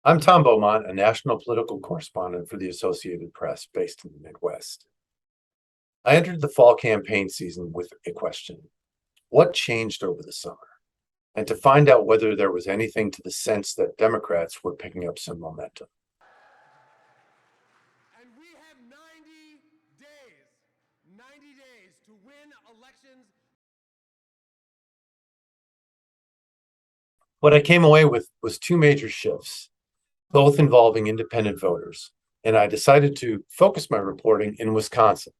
I'm Tom Beaumont, a national political correspondent for the Associated Press based in the Midwest. I entered the fall campaign season with a question: what changed over the summer? And to find out whether there was anything to the sense that Democrats were picking up some momentum. And we have 90 days to win elections. What I came away with was two major shifts, both involving independent voters, and I decided to focus my reporting in Wisconsin.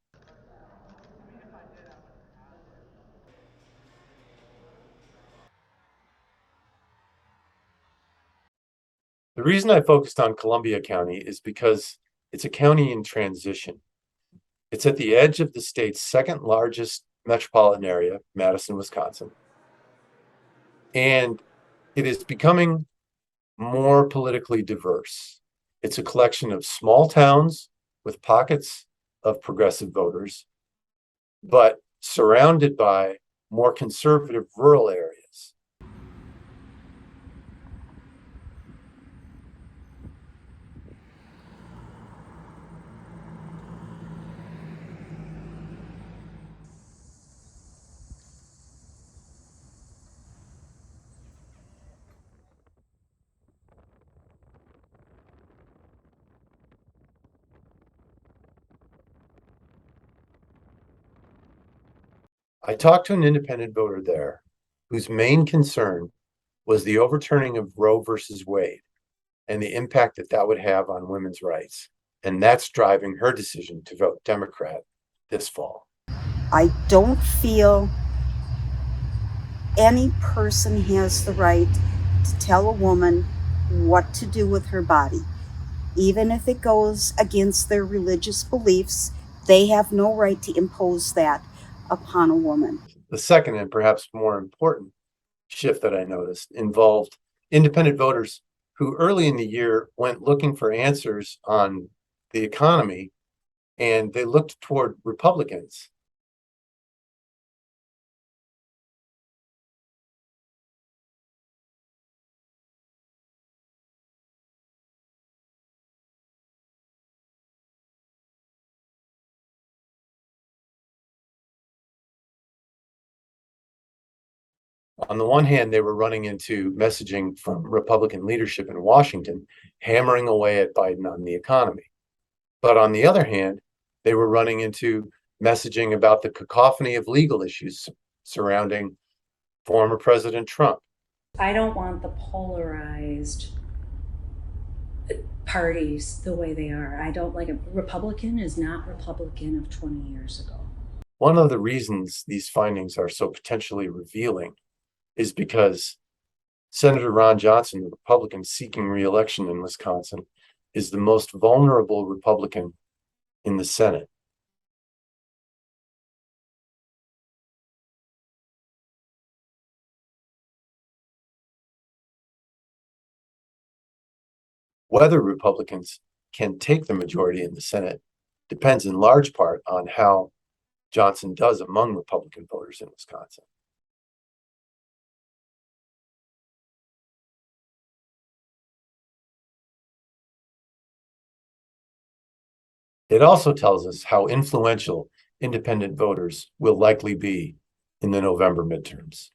The reason I focused on Columbia County is because it's a county in transition. It's at the edge of the state's second largest metropolitan area, Madison, Wisconsin, and it is becoming more politically diverse. It's a collection of small towns with pockets of progressive voters, but surrounded by more conservative rural areas. I talked to an independent voter there whose main concern was the overturning of Roe versus Wade and the impact that that would have on women's rights. And that's driving her decision to vote Democrat this fall. I don't feel any person has the right to tell a woman what to do with her body. Even if it goes against their religious beliefs, they have no right to impose that upon a woman. The second and perhaps more important shift that I noticed involved independent voters who early in the year went looking for answers on the economy, and they looked toward Republicans. On the one hand, they were running into messaging from Republican leadership in Washington, hammering away at Biden on the economy. But on the other hand, they were running into messaging about the cacophony of legal issues surrounding former President Trump. I don't want the polarized parties the way they are. I don't like a Republican is not Republican of 20 years ago. One of the reasons these findings are so potentially revealing is because Senator Ron Johnson, the Republican seeking re-election in Wisconsin, is the most vulnerable Republican in the Senate. Whether Republicans can take the majority in the Senate depends in large part on how Johnson does among Republican voters in Wisconsin. It also tells us how influential independent voters will likely be in the November midterms.